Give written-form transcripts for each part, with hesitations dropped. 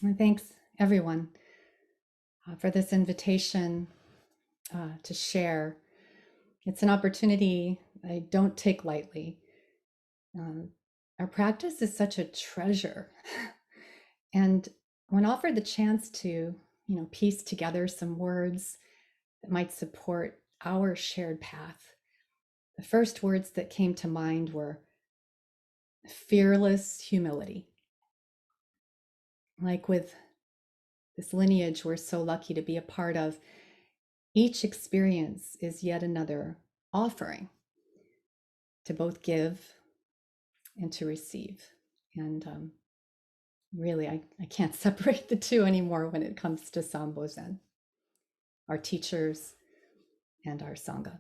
And thanks, everyone, for this invitation to share. It's an opportunity I don't take lightly. Our practice is such a treasure. And when offered the chance to, piece together some words that might support our shared path, the first words that came to mind were fearless humility. Like with this lineage we're so lucky to be a part of, each experience is yet another offering to both give and to receive. And really, I can't separate the two anymore when it comes to Sambo Zen, our teachers and our Sangha.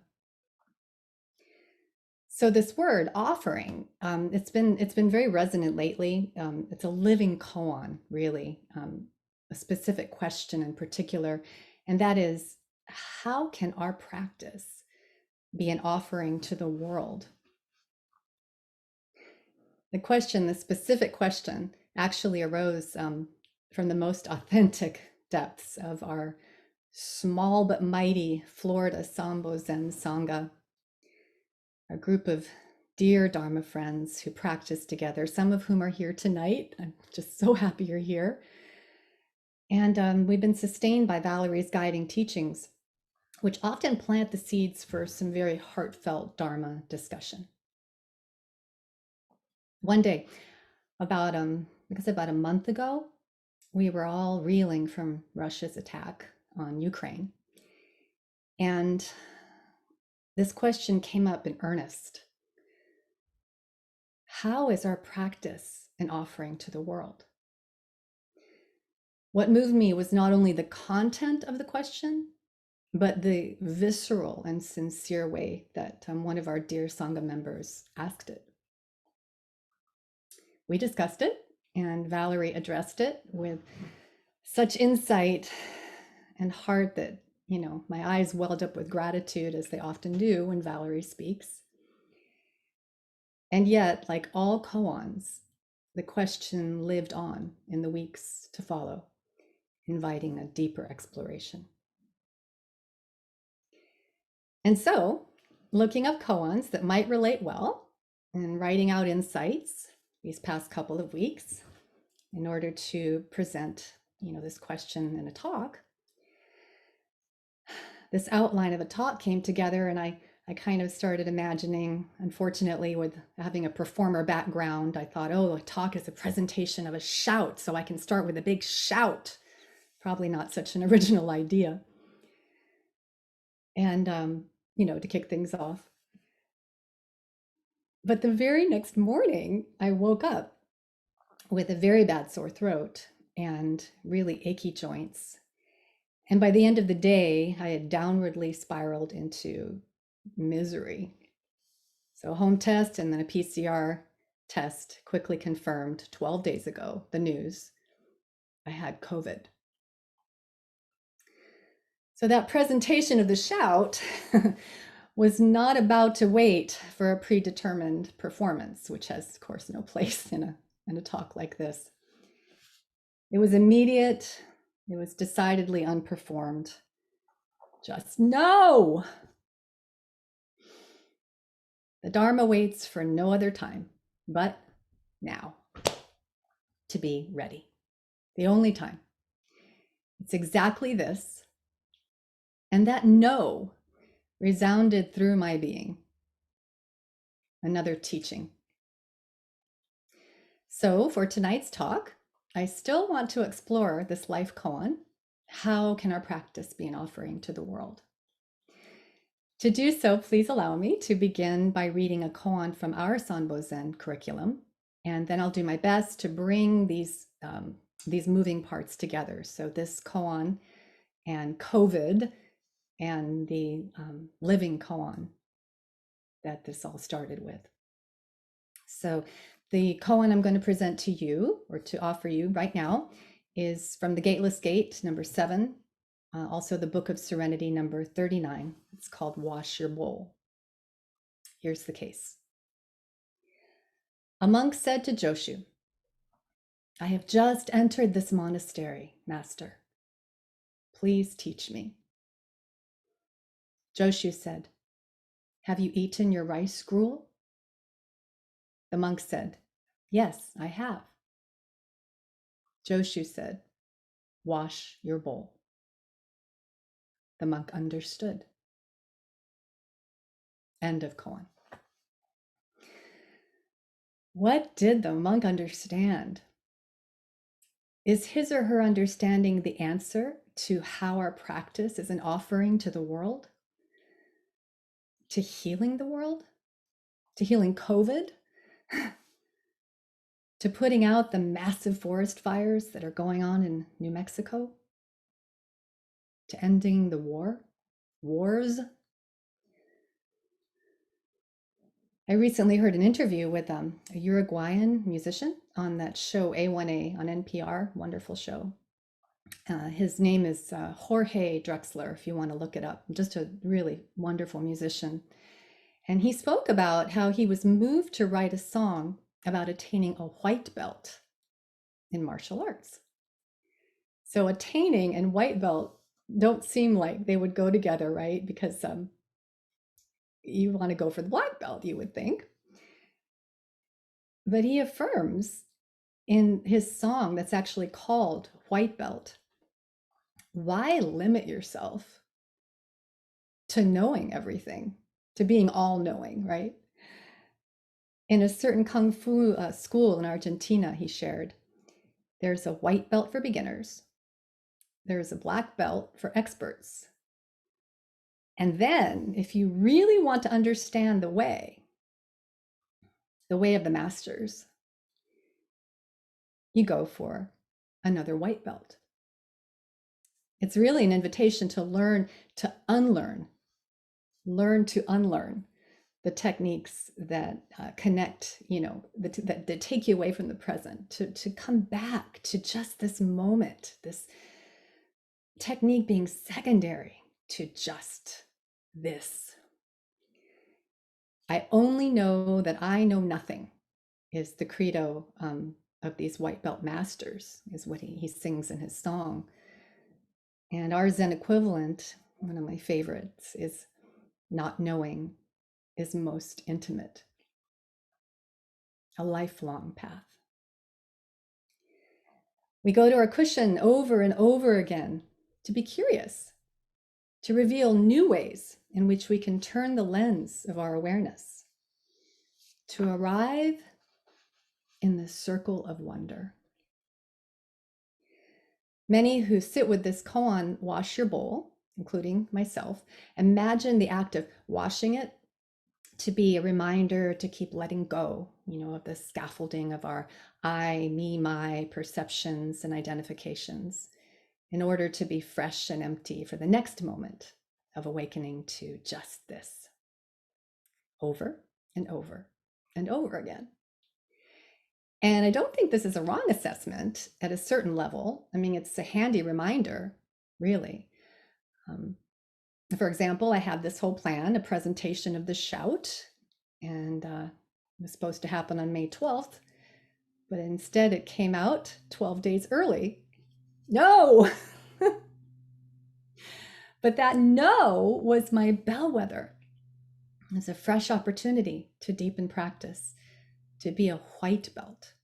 So this word offering, it's been very resonant lately. It's a living koan, really, a specific question in particular, and that is, how can our practice be an offering to the world? The specific question, actually arose from the most authentic depths of our small but mighty Florida Sanbo Zen Sangha, a group of dear Dharma friends who practice together, some of whom are here tonight. I'm just so happy you're here. And we've been sustained by Valerie's guiding teachings, which often plant the seeds for some very heartfelt Dharma discussion. One day, about a month ago, we were all reeling from Russia's attack on Ukraine. And this question came up in earnest. How is our practice an offering to the world? What moved me was not only the content of the question, but the visceral and sincere way that one of our dear Sangha members asked it. We discussed it, and Valerie addressed it with such insight and heart that, my eyes welled up with gratitude, as they often do when Valerie speaks. And yet, like all koans, the question lived on in the weeks to follow, inviting a deeper exploration. And so, looking up koans that might relate well and writing out insights these past couple of weeks in order to present, this question in a talk, this outline of a talk came together, and I kind of started imagining, unfortunately, with having a performer background, I thought, oh, a talk is a presentation of a shout, so I can start with a big shout. Probably not such an original idea. And, to kick things off. But the very next morning, I woke up with a very bad sore throat and really achy joints. And by the end of the day, I had downwardly spiraled into misery. So a home test and then a PCR test quickly confirmed 12 days ago, the news, I had COVID. So that presentation of the shout was not about to wait for a predetermined performance, which has, of course, no place in a talk like this. It was immediate. It was decidedly unperformed. Just no. The Dharma waits for no other time but now to be ready. The only time. It's exactly this. And that no resounded through my being. Another teaching. So for tonight's talk, I still want to explore this life koan. How can our practice be an offering to the world? To do so, please allow me to begin by reading a koan from our Sanbo Zen curriculum, and then I'll do my best to bring these moving parts together. So this koan and COVID and the living koan that this all started with. So the koan I'm going to present to you, or to offer you right now, is from the Gateless Gate, number 7, also the Book of Serenity, number 39. It's called Wash Your Bowl. Here's the case. A monk said to Joshu, I have just entered this monastery, Master. Please teach me. Joshu said, have you eaten your rice gruel? The monk said, yes, I have. Joshu said, wash your bowl. The monk understood. End of koan. What did the monk understand? Is his or her understanding the answer to how our practice is an offering to the world? To healing the world? To healing COVID? To putting out the massive forest fires that are going on in New Mexico? To ending the wars? I recently heard an interview with a Uruguayan musician on that show A1A on NPR, wonderful show. His name is Jorge Drexler, if you want to look it up, just a really wonderful musician. And he spoke about how he was moved to write a song about attaining a white belt in martial arts. So attaining and white belt don't seem like they would go together, right? Because you want to go for the black belt, you would think. But he affirms in his song that's actually called White Belt, why limit yourself to knowing everything, to being all knowing, right? In a certain Kung Fu school in Argentina, he shared, there's a white belt for beginners, there's a black belt for experts. And then if you really want to understand the way of the masters, you go for another white belt. It's really an invitation to learn to unlearn, learn to unlearn the techniques that connect, that take you away from the present, to come back to just this moment, this technique being secondary to just this. I only know that I know nothing is the credo of these white belt masters, is what he sings in his song. And our Zen equivalent, one of my favorites, is not knowing is most intimate, a lifelong path. We go to our cushion over and over again to be curious, to reveal new ways in which we can turn the lens of our awareness, to arrive in the circle of wonder. Many who sit with this koan, wash your bowl, including myself, imagine the act of washing it to be a reminder to keep letting go, of the scaffolding of our I, me, my perceptions and identifications, in order to be fresh and empty for the next moment of awakening to just this, over and over and over again. And I don't think this is a wrong assessment at a certain level. I mean, it's a handy reminder, really. For example, I had this whole plan, a presentation of the shout, and it was supposed to happen on May 12th, but instead it came out 12 days early. No! But that no was my bellwether. It's a fresh opportunity to deepen practice, to be a white belt,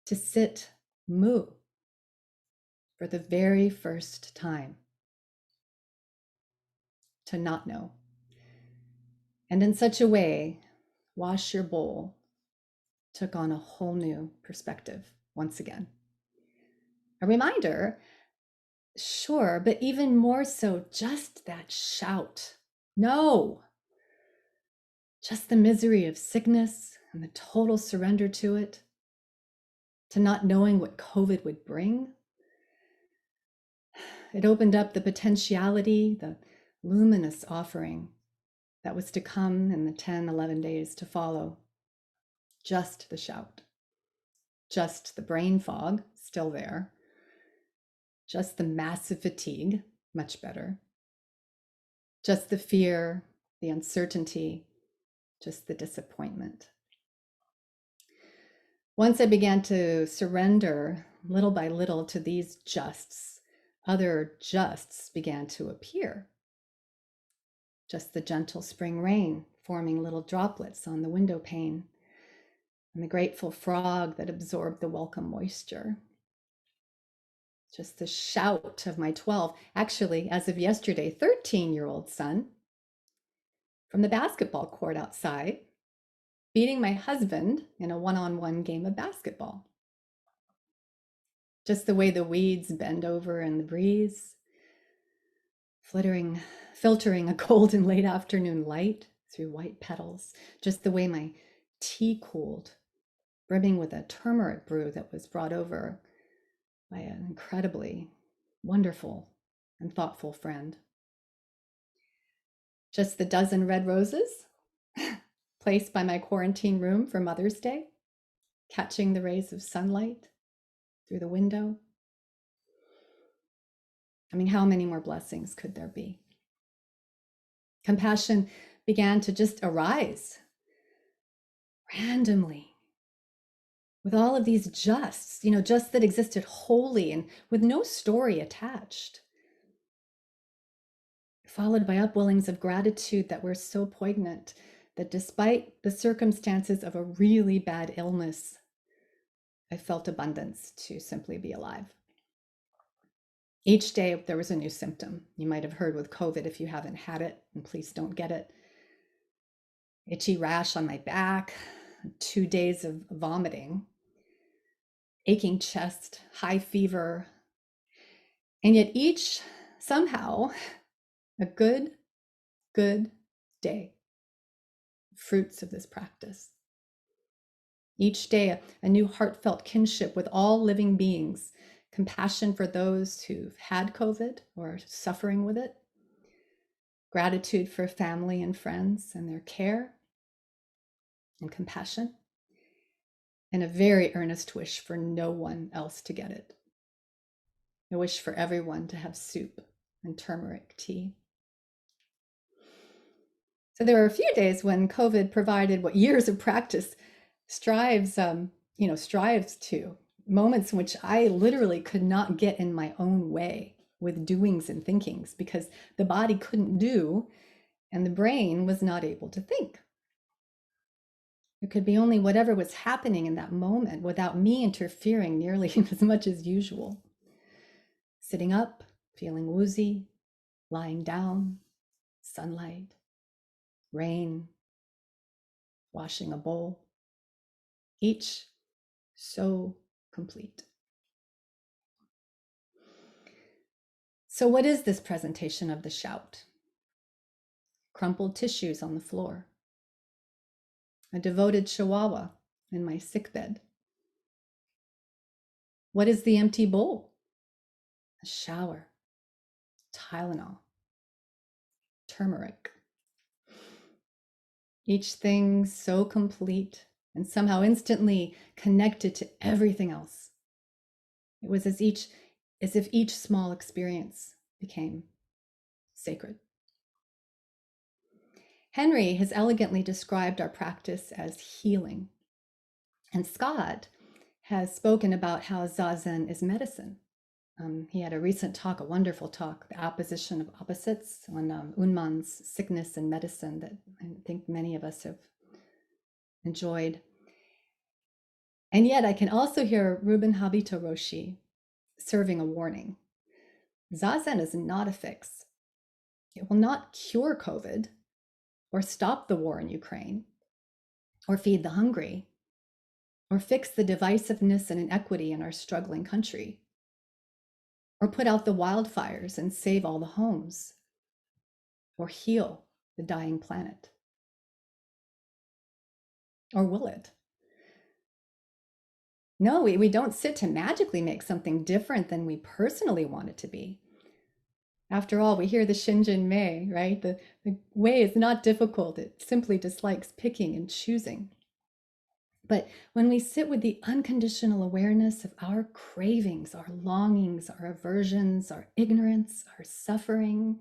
to sit mu for the very first time, to not know. And in such a way, wash your bowl took on a whole new perspective once again. A reminder, sure, but even more so, just that shout, no. Just the misery of sickness and the total surrender to it, to not knowing what COVID would bring. It opened up the potentiality, the luminous offering that was to come in the 10, 11 days to follow. Just the shout, just the brain fog, still there, just the massive fatigue, much better, just the fear, the uncertainty, just the disappointment. Once I began to surrender little by little to these justs, other justs began to appear. Just the gentle spring rain forming little droplets on the window pane, and the grateful frog that absorbed the welcome moisture. Just the shout of my 12, actually, as of yesterday, 13-year-old son from the basketball court outside, beating my husband in a one-on-one game of basketball. Just the way the weeds bend over in the breeze, filtering a golden late afternoon light through white petals. Just the way my tea cooled, brimming with a turmeric brew that was brought over by an incredibly wonderful and thoughtful friend. Just the dozen red roses placed by my quarantine room for Mother's Day, catching the rays of sunlight through the window. I mean, how many more blessings could there be? Compassion began to just arise randomly with all of these justs, justs that existed wholly and with no story attached, followed by upwellings of gratitude that were so poignant that despite the circumstances of a really bad illness, I felt abundance to simply be alive. Each day there was a new symptom. You might have heard with COVID, if you haven't had it, and please don't get it. Itchy rash on my back, 2 days of vomiting, aching chest, high fever, and yet each somehow a good day. Fruits of this practice. Each day a new heartfelt kinship with all living beings, compassion for those who've had COVID or are suffering with it, gratitude for family and friends and their care and compassion, and a very earnest wish for no one else to get it. A wish for everyone to have soup and turmeric tea. So there were a few days when COVID provided what years of practice strives to, moments in which I literally could not get in my own way with doings and thinkings because the body couldn't do and the brain was not able to think. It could be only whatever was happening in that moment without me interfering nearly as much as usual. Sitting up, feeling woozy, lying down, sunlight, rain, washing a bowl, each so complete. So what is this presentation of the shout? Crumpled tissues on the floor, a devoted chihuahua in my sickbed. What is the empty bowl? A shower, Tylenol, turmeric. Each thing so complete and somehow instantly connected to everything else. It was as if each small experience became sacred. Henry has elegantly described our practice as healing. And Scott has spoken about how Zazen is medicine. He had a recent talk, a wonderful talk, The Opposition of Opposites, on Unman's Sickness and Medicine, that I think many of us have enjoyed. And yet I can also hear Ruben Habito Roshi serving a warning. Zazen is not a fix. It will not cure COVID or stop the war in Ukraine or feed the hungry or fix the divisiveness and inequity in our struggling country or put out the wildfires and save all the homes or heal the dying planet. Or will it? No, we don't sit to magically make something different than we personally want it to be. After all, we hear the Shinjin Mei, right? The way is not difficult. It simply dislikes picking and choosing. But when we sit with the unconditional awareness of our cravings, our longings, our aversions, our ignorance, our suffering,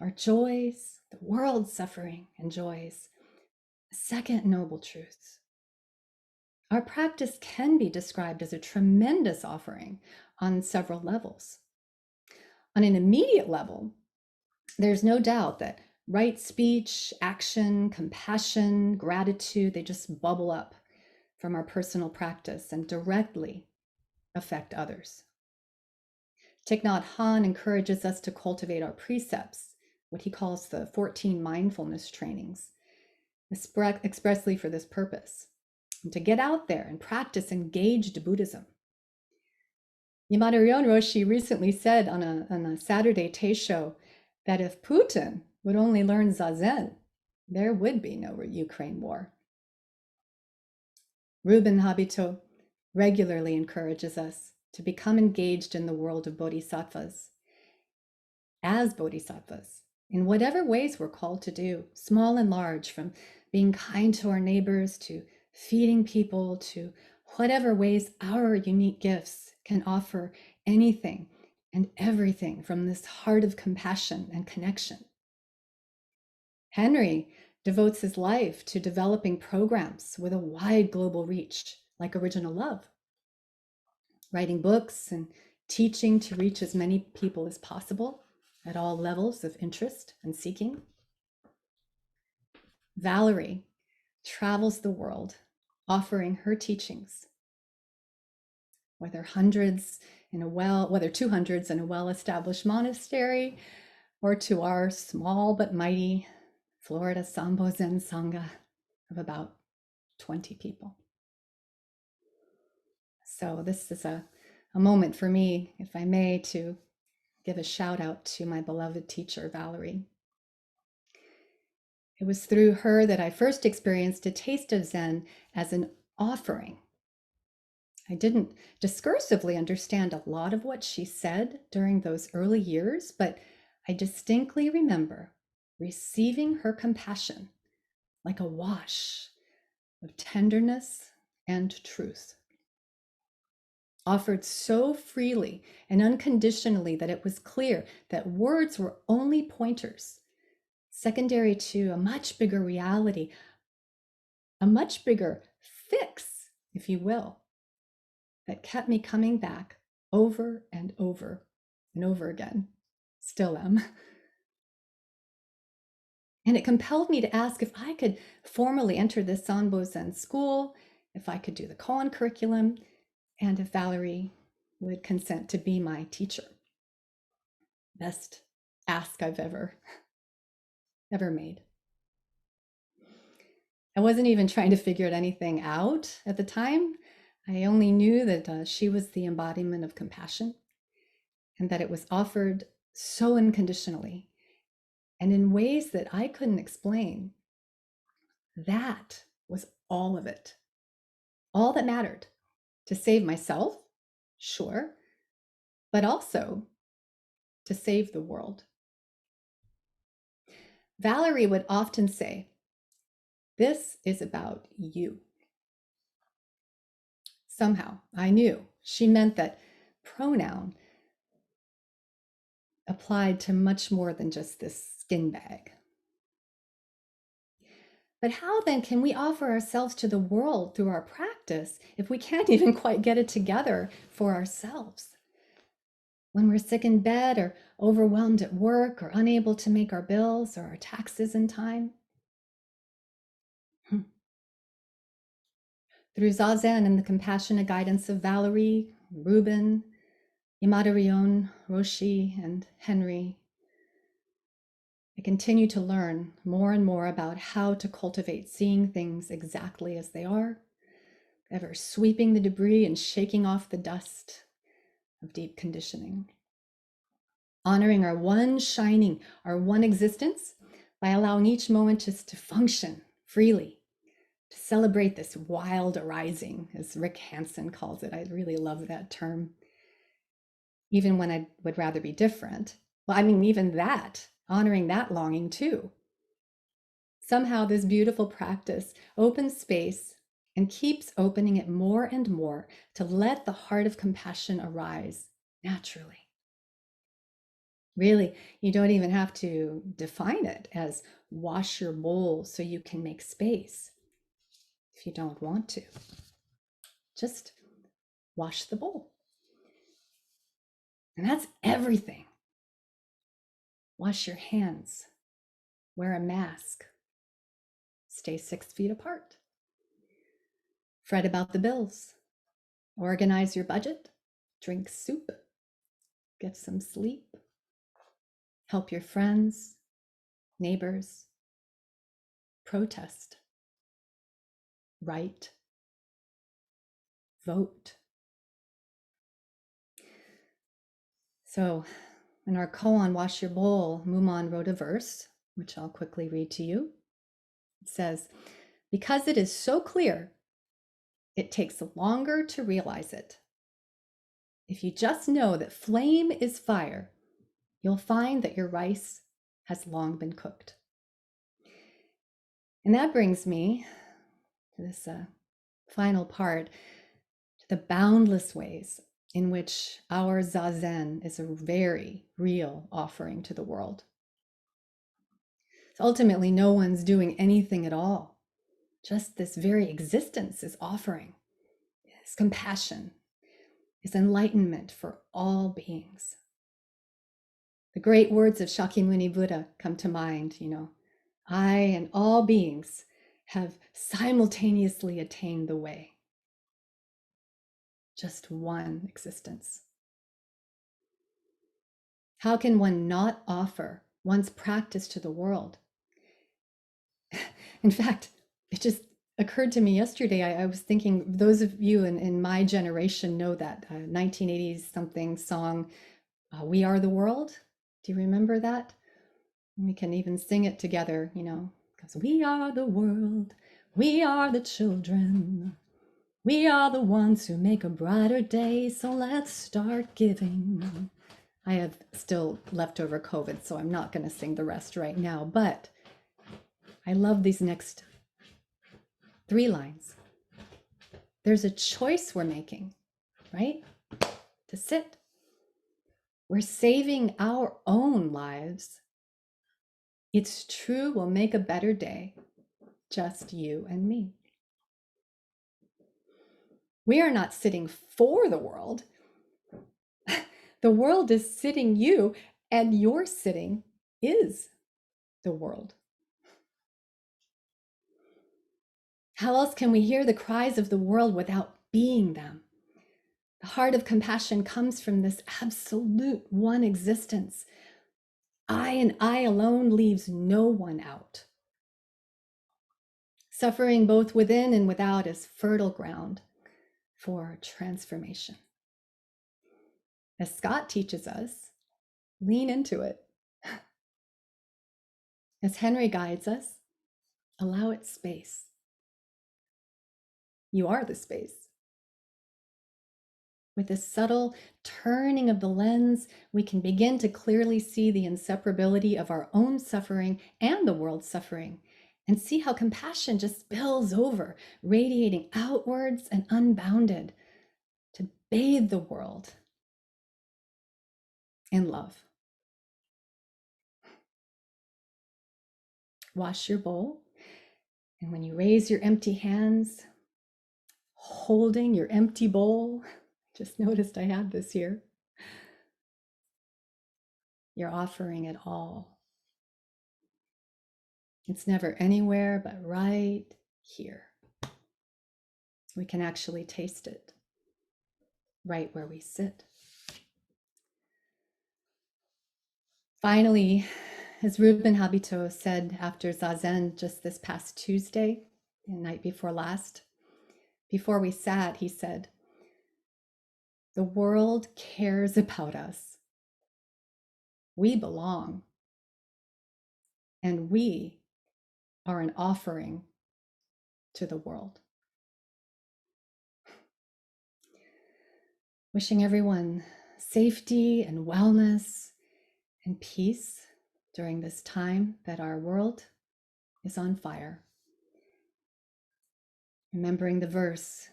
our joys, the world's suffering and joys, a second noble truth. our practice can be described as a tremendous offering on several levels. On an immediate level, there's no doubt that right speech, action, compassion, gratitude, they just bubble up from our personal practice and directly affect others. Thich Nhat Hanh encourages us to cultivate our precepts, what he calls the 14 mindfulness trainings, expressly for this purpose, and to get out there and practice engaged Buddhism. Yamada Ryon Roshi recently said on a Saturday Teisho that if Putin would only learn Zazen, there would be no Ukraine war. Ruben Habito regularly encourages us to become engaged in the world of bodhisattvas, as bodhisattvas, in whatever ways we're called to do, small and large, from being kind to our neighbors, to feeding people, to whatever ways our unique gifts can offer anything and everything from this heart of compassion and connection. Henry devotes his life to developing programs with a wide global reach, like Original Love, writing books and teaching to reach as many people as possible at all levels of interest and seeking. Valerie travels the world offering her teachings, whether 200s in a well-established monastery, or to our small but mighty Florida Sanbo Zen Sangha of about 20 people. So this is a moment for me, if I may, to give a shout out to my beloved teacher, Valerie. It was through her that I first experienced a taste of Zen as an offering. I didn't discursively understand a lot of what she said during those early years, but I distinctly remember receiving her compassion like a wash of tenderness and truth, offered so freely and unconditionally that it was clear that words were only pointers, secondary to a much bigger reality, a much bigger fix, if you will, that kept me coming back over and over and over again. Still am. And it compelled me to ask if I could formally enter this Sanbo Zen school, if I could do the koan curriculum, and if Valerie would consent to be my teacher. Best ask I've ever made. I wasn't even trying to figure anything out at the time. I only knew that she was the embodiment of compassion and that it was offered so unconditionally and in ways that I couldn't explain. That was all of it. All that mattered. To save myself, sure, but also to save the world. Valerie would often say, "This is about you." Somehow I knew she meant that pronoun applied to much more than just this skin bag. But how then can we offer ourselves to the world through our practice if we can't even quite get it together for ourselves? When we're sick in bed or overwhelmed at work or unable to make our bills or our taxes in time? Through Zazen and the compassionate guidance of Valerie, Ruben, Yamada Ryon, Roshi, and Henry, I continue to learn more and more about how to cultivate seeing things exactly as they are, ever sweeping the debris and shaking off the dust of deep conditioning. Honoring our one shining, our one existence by allowing each moment just to function freely, to celebrate this wild arising, as Rick Hansen calls it. I really love that term. Even when I would rather be different. Well, I mean, even that, honoring that longing too. Somehow this beautiful practice opens space and keeps opening it more and more to let the heart of compassion arise naturally. Really, you don't even have to define it as wash your bowl so you can make space if you don't want to. Just wash the bowl. And that's everything. Wash your hands. Wear a mask. Stay 6 feet apart. Fret about the bills. Organize your budget. Drink soup. Get some sleep. Help your friends, neighbors. Protest. Write. Vote. So in our koan, Wash Your Bowl, Muman wrote a verse, which I'll quickly read to you. It says, because it is so clear, it takes longer to realize it. If you just know that flame is fire, you'll find that your rice has long been cooked. And that brings me to this final part, to the boundless ways in which our zazen is a very real offering to the world. So ultimately, no one's doing anything at all. Just this very existence is offering. It's compassion. It's enlightenment for all beings. The great words of Shakyamuni Buddha come to mind, I and all beings have simultaneously attained the way. Just one existence. How can one not offer one's practice to the world? In fact, it just occurred to me yesterday. I was thinking, those of you in my generation know that 1980s something song, We Are the World. Do you remember that? We can even sing it together, because we are the world, we are the children, we are the ones who make a brighter day, so let's start giving. I have still leftover COVID, so I'm not going to sing the rest right now, but I love these next 3 lines. There's a choice we're making, right? To sit. We're saving our own lives. It's true, we'll make a better day, just you and me. We are not sitting for the world. The world is sitting you, and your sitting is the world. How else can we hear the cries of the world without being them? The heart of compassion comes from this absolute one existence. I and I alone leaves no one out. Suffering both within and without is fertile ground for transformation. As Scott teaches us, lean into it. As Henry guides us, allow it space. You are the space. With this subtle turning of the lens, we can begin to clearly see the inseparability of our own suffering and the world's suffering, and see how compassion just spills over, radiating outwards and unbounded to bathe the world in love. Wash your bowl, and when you raise your empty hands, holding your empty bowl, just noticed I had this here, you're offering it all. It's never anywhere but right here. We can actually taste it right where we sit. Finally, as Ruben Habito said after Zazen just this past Tuesday, the night before last, before we sat, he said, the world cares about us. We belong. And we are an offering to the world. Wishing everyone safety and wellness and peace during this time that our world is on fire. Remembering the verse,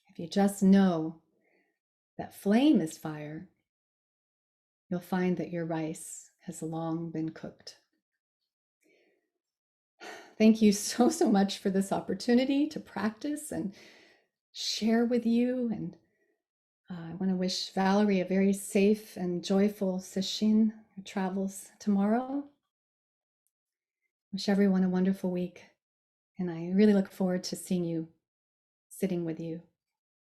if you just know that flame is fire, you'll find that your rice has long been cooked. Thank you so much for this opportunity to practice and share with you. And I want to wish Valerie a very safe and joyful sesshin travels tomorrow. Wish everyone a wonderful week. And I really look forward to seeing you, sitting with you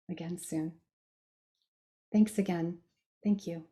again soon. Thanks again. Thank you.